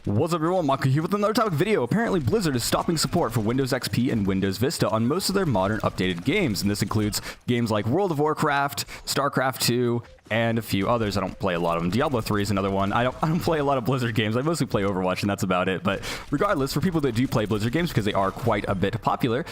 What's up everyone, Mako here with another topic video. Apparently Blizzard is stopping support for Windows XP and Windows Vista on most of their modern updated games, and this includes games like World of Warcraft, Starcraft 2, and a few others. I don't play a lot of them. Diablo 3 is another one. I don't play a lot of Blizzard games. I mostly play Overwatch, and that's about it. But regardless, for people that do play Blizzard games, because they are quite a bit popular,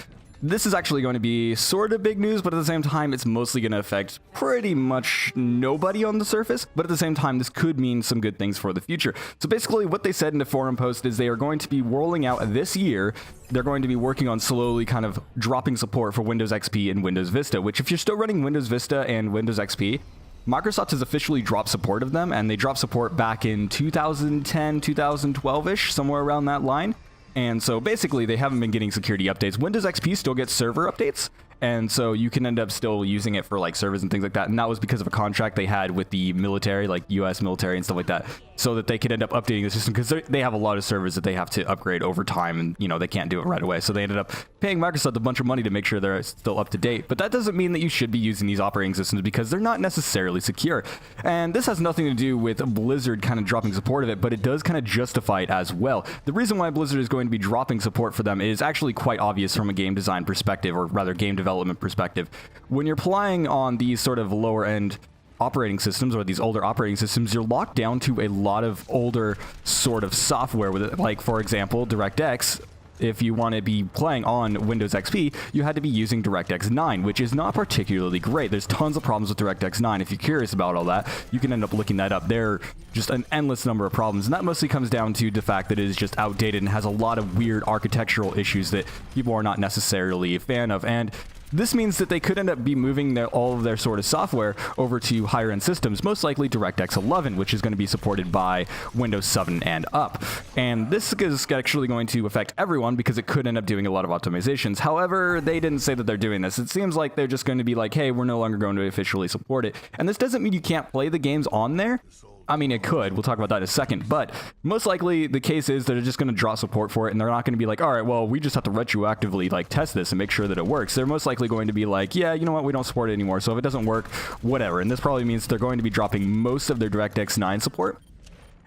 this is actually going to be sort of big news, but at the same time, it's mostly going to affect pretty much nobody on the surface. But at the same time, this could mean some good things for the future. So basically, what they said in the forum post is they are going to be rolling out this year. They're going to be working on slowly kind of dropping support for Windows XP and Windows Vista, which if you're still running Windows Vista and Windows XP, Microsoft has officially dropped support of them, and they dropped support back in 2010, 2012-ish, somewhere around that line. And so basically, they haven't been getting security updates. Windows XP still gets server updates, and so you can end up still using it for like servers and things like that. And that was because of a contract they had with the military, like US military and stuff like that, so that they could end up updating the system, because they have a lot of servers that they have to upgrade over time, and you know they can't do it right away. So they ended up paying Microsoft a bunch of money to make sure they're still up to date. But that doesn't mean that you should be using these operating systems, because they're not necessarily secure. And this has nothing to do with Blizzard kind of dropping support of it, but it does kind of justify it as well. The reason why Blizzard is going to be dropping support for them is actually quite obvious from a game design perspective, or rather game development perspective. When you're playing on these sort of lower end operating systems, or these older operating systems, you're locked down to a lot of older sort of software with it. Like, for example, DirectX. If you want to be playing on Windows XP, you had to be using DirectX 9, which is not particularly great. There's tons of problems with DirectX 9. If you're curious about all that, you can end up looking that up. There are just an endless number of problems, and that mostly comes down to the fact that it is just outdated and has a lot of weird architectural issues that people are not necessarily a fan of. And this means that they could end up be moving all of their sort of software over to higher end systems, most likely DirectX 11, which is going to be supported by Windows 7 and up. And this is actually going to affect everyone, because it could end up doing a lot of optimizations. However, they didn't say that they're doing this. It seems like they're just going to be like, hey, we're no longer going to officially support it. And this doesn't mean you can't play the games on there. I mean, it could. We'll talk about that in a second. But most likely, the case is they're just going to draw support for it, and they're not going to be like, all right, well, we just have to retroactively like test this and make sure that it works. They're most likely going to be like, yeah, you know what, we don't support it anymore. So if it doesn't work, whatever. And this probably means they're going to be dropping most of their DirectX 9 support.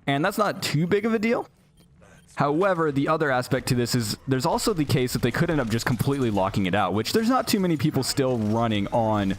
And that's not too big of a deal. However, the other aspect to this is there's also the case that they could end up just completely locking it out, which there's not too many people still running on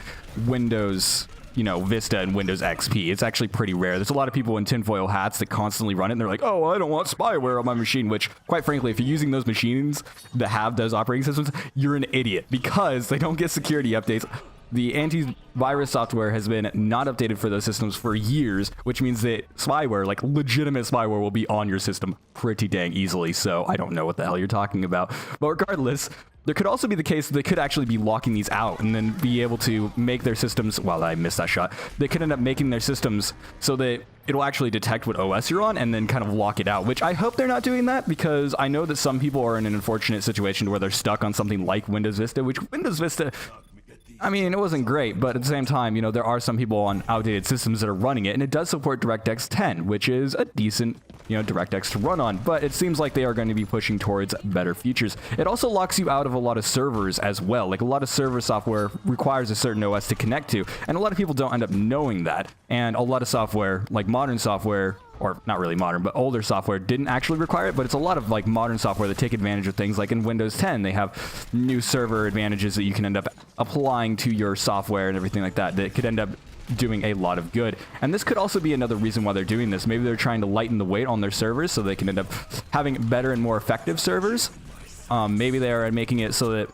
Windows, you know, Vista and Windows XP. It's actually pretty rare. There's a lot of people in tinfoil hats that constantly run it, and they're like, oh, I don't want spyware on my machine, which, quite frankly, if you're using those machines that have those operating systems, you're an idiot, because they don't get security updates. The antivirus software has been not updated for those systems for years, which means that spyware, like legitimate spyware, will be on your system pretty dang easily. So I don't know what the hell you're talking about. But regardless, there could also be the case that they could actually be locking these out and then be able to make their systems, well, I missed that shot. They could end up making their systems so that it'll actually detect what OS you're on and then kind of lock it out, which I hope they're not doing that, because I know that some people are in an unfortunate situation where they're stuck on something like Windows Vista, which Windows Vista, I mean, it wasn't great, but at the same time, you know, there are some people on outdated systems that are running it, and it does support DirectX 10, which is a decent, you know, DirectX to run on, but it seems like they are going to be pushing towards better features. It also locks you out of a lot of servers as well. Like, a lot of server software requires a certain OS to connect to, and a lot of people don't end up knowing that, and a lot of software, like modern software, or not really modern, but older software, didn't actually require it. But it's a lot of like modern software that take advantage of things. Like in Windows 10, they have new server advantages that you can end up applying to your software and everything like that, that could end up doing a lot of good. And this could also be another reason why they're doing this. Maybe they're trying to lighten the weight on their servers so they can end up having better and more effective servers. Maybe they are making it so that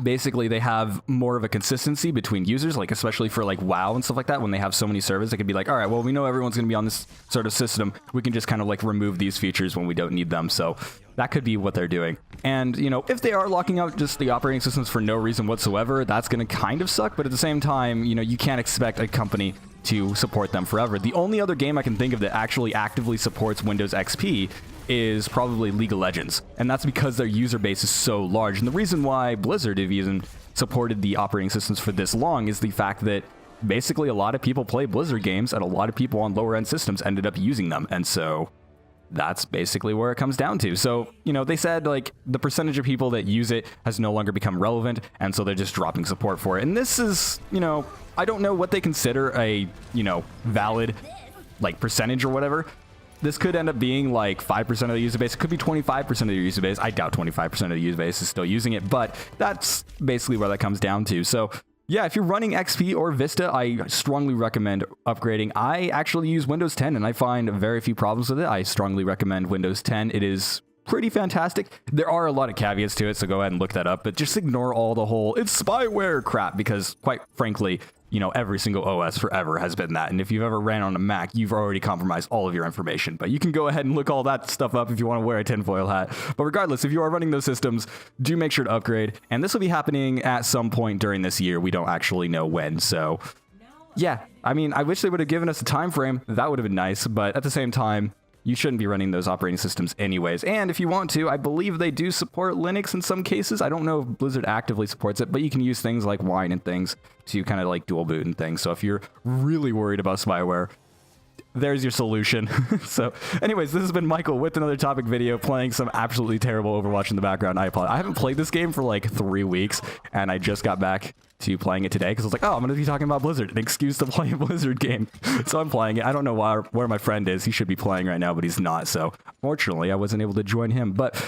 basically they have more of a consistency between users, like especially for like WoW and stuff like that. When they have so many servers, they could be like, all right, well, we know everyone's going to be on this sort of system. We can just kind of like remove these features when we don't need them. So that could be what they're doing. And, you know, if they are locking out just the operating systems for no reason whatsoever, that's going to kind of suck. But at the same time, you know, you can't expect a company to support them forever. The only other game I can think of that actually actively supports Windows XP is probably League of Legends, and that's because their user base is so large. And the reason why Blizzard have even supported the operating systems for this long is the fact that basically a lot of people play Blizzard games, and a lot of people on lower end systems ended up using them, and so that's basically where it comes down to. So, you know, they said like the percentage of people that use it has no longer become relevant, and so they're just dropping support for it. And this is, you know, I don't know what they consider a, you know, valid like percentage or whatever. This could end up being like 5% of the user base. It could be 25% of the user base. I doubt 25% of the user base is still using it, but that's basically where that comes down to. So yeah, if you're running XP or Vista, I strongly recommend upgrading. I actually use Windows 10 and I find very few problems with it. I strongly recommend Windows 10. It is pretty fantastic. There are a lot of caveats to it, so go ahead and look that up, but just ignore all the whole it's spyware crap, because quite frankly, you know, every single OS forever has been that. And if you've ever ran on a Mac, you've already compromised all of your information. But you can go ahead and look all that stuff up if you want to wear a tinfoil hat. But regardless, if you are running those systems, do make sure to upgrade. And this will be happening at some point during this year. We don't actually know when. So yeah, I mean, I wish they would have given us a time frame. That would have been nice. But at the same time, you shouldn't be running those operating systems anyways. And if you want to, I believe they do support Linux in some cases. I don't know if Blizzard actively supports it, but you can use things like Wine and things to kind of like dual boot and things. So if you're really worried about spyware, there's your solution. So anyways, this has been Michael with another topic video, playing some absolutely terrible Overwatch in the background. I apologize. I haven't played this game for like 3 weeks, and I just got back to playing it today because I was like, oh, I'm going to be talking about Blizzard, an excuse to play a Blizzard game. So I'm playing it. I don't know where my friend is. He should be playing right now, but he's not. So fortunately, I wasn't able to join him. But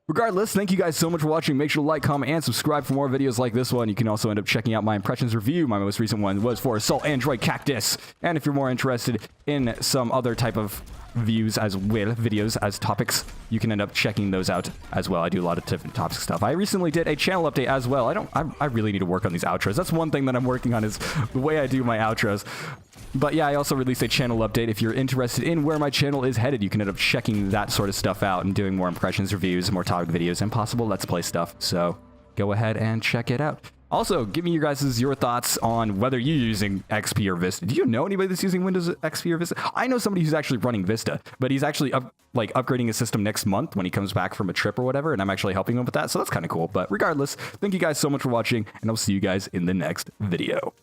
regardless, thank you guys so much for watching. Make sure to like, comment, and subscribe for more videos like this one. You can also end up checking out my impressions review. My most recent one was for Assault Android Cactus. And if you're more interested in some other type of views as well, videos as topics, you can end up checking those out as well. I do a lot of different topic stuff. I recently did a channel update as well. I really need to work on these outros. That's one thing that I'm working on, is the way I do my outros. But yeah, I also released a channel update. If you're interested in where my channel is headed, you can end up checking that sort of stuff out and doing more impressions, reviews, more topic videos, and possible Let's Play stuff. So go ahead and check it out. Also, give me your thoughts on whether you're using XP or Vista. Do you know anybody that's using Windows XP or Vista? I know somebody who's actually running Vista, but he's actually upgrading his system next month when he comes back from a trip or whatever, and I'm actually helping him with that, so that's kind of cool. But regardless, thank you guys so much for watching, and I'll see you guys in the next video.